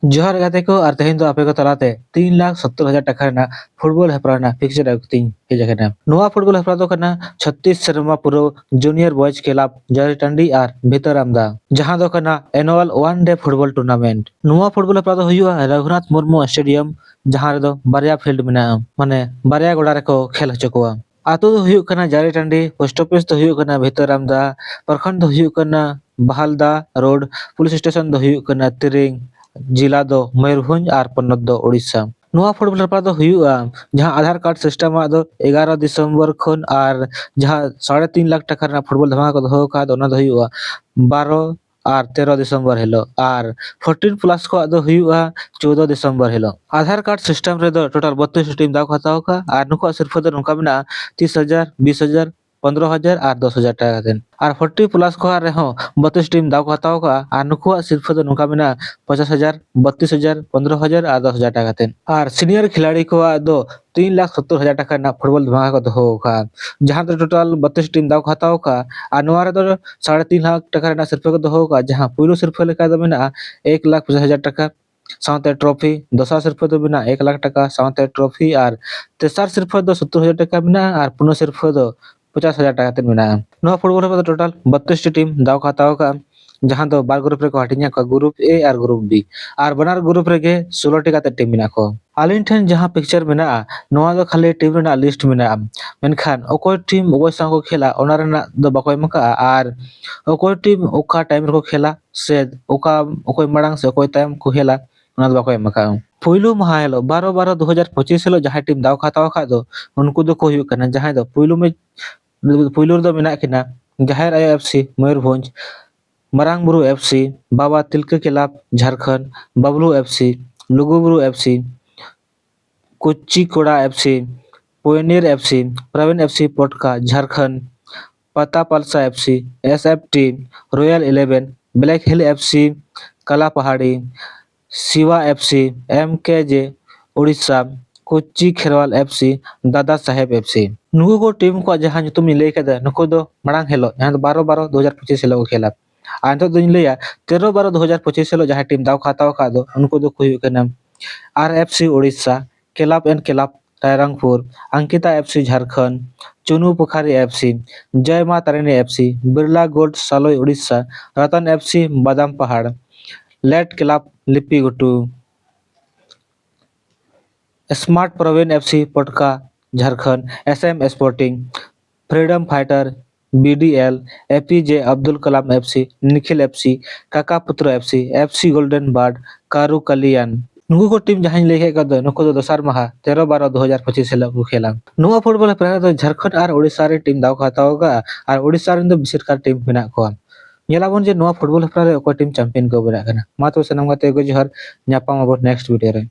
जोहार गाते को और तेहेन दो आपे को तलाते 3,70,000 टाका रना फुटबॉल हेपरा रना फिक्सर अगतिंग हेज अकना नोआ फुटबॉल हेपरा दो कना 36 शर्मा पुरो जूनियर बॉयज क्लब जारी टंडी और भीतर आमदा जहां दो कना annual one day football tournament नोआ फुटबॉल हेपरा दो हुआ रघुनाथ मुर्मू स्टेडियम जहां रे दो बारया फील्ड मेना माने बारया गोड़ा रे को खेल हचो कोआ आतो दो हुयुग कना जारी टंडी पोस्ट ऑफिस दो हुयुग कना भीतर आमदा प्रखंड दो हुयुग कना बहालदा रोड पुलिस स्टेशन दो हुयुग कना तिरिंग जिला दो मयूरभंज और पन्नत दो उड़ीसा नोआ फुटबॉल हेपरा दो हुयुआ जहां आधार कार्ड सिस्टम दो 11 दिसंबर खन और जहां 3.5 लाख टाका रना फुटबॉल धमाका को दोहो का ओना दो हुयुआ 12 और 13 दिसंबर हेलो और 14 प्लस को दो हुयुआ 14 दिसंबर हेलो आधार कार्ड सिस्टम रे दो टोटल 32 टीम दाव को हताव का और नुको सिर्फ दो नुका मेना 30,000 20,000 15,000 और 10,000 टाका देन और 40 प्लस को रहो 32 टीम दाव को हताव का और नुको सिर्फ दो नुका मेना 50,000 32,000 15,000 और 10,000 टाका देन और सीनियर खिलाड़ी को दो 3,70,000 टाका ना फुटबॉल धमाका को दोहो का जहां दो टोटल 32 टीम दाव को हताव का और नोआ रे दो 3.5 लाख टाका ना सिर्फ को दोहो का जहां पुइलो सिर्फ लेका दो मेना 1,50,000 टाका साउते ट्रॉफी दोसर सिर्फ दो बिना 1 लाख टाका साउते ट्रॉफी और तेसर सिर्फ दो 70,000 टाका बिना और पुनो सिर्फ दो 50,000 टाका तेन बिना नोआ फुटबॉल रे टोटल 32 टीम दाव को हताव का जहां दो बार ग्रुप रे को हटिnya को ग्रुप ए और ग्रुप बी और बनार ग्रुप रे के 16 टी काते टीम बिना को आलिन ठेन जहां पिक्चर बिना नोआ दो खाली टीम रेना लिस्ट बिना मेनखान ओकोय टीम ओकोय संग को खेला ओना रेना दो बाकोय मका और ओकोय टीम ओका टाइम रे को खेला से ओका ओकोय मड़ांग से ओकोय टाइम को खेला ओना दो बाकोय मका पुइलु माह हेलो 12/12/2025 हेलो जहां टीम दाव खाताव खा दो उनको दो को हुयु कना जहां दो पुइलु में पुइलु दो मेना किना जाहेर आयो FC Mayurbhanj Marang Buru FC Baba Tilka club Jharkhand Bablu FC Luguburu FC Kochi Koda FC pioneer FC Praveen FC Potka Jharkhand पता पलसा FC SFT royal 11 black hill FC कला पहाड़ी Shiva FC MKJ Orissa Kochi Kherwal FC Dada Saheb FC नुकु को टीम को जहां तुम ले कदा नुकु दो मरांग हेलो जहां 12/12/2025 हेलो को खेला आंतो दिन लिया 13/12/2025 हेलो जहां टीम दाव खाताव का दो उनको दो हुयु कना RFC Orissa club and club Rairangpur Ankita FC Jharkhand Chunu Pukhari FC जय मां Tarini FC Birla gold Saloi Orissa Ratan FC Badam Pahar लेट club Lipigutu smart Praveen FC Patka Jharkhand SM sporting freedom fighter BDL APJ Abdul Kalam FC Nikhil FC Kaka Putra FC FC golden bird कारू कलियान नुकु को टीम जहां लेके का दो नुकु दो दोसर माह 13/12/2025 हेला को खेला नुआ फुटबॉल प्लेयर दो झारखंड और ओडिसा रे टीम दाव खातावगा और ओडिसा रे दो बिसिर कार टीम मेना को येलाबन जे नुआ फुटबॉल प्लेयर रे को टीम चैंपियन को बना कना मा तो सनम गाते गो जोहर न्यापाम अब नेक्स्ट वीडियो रे।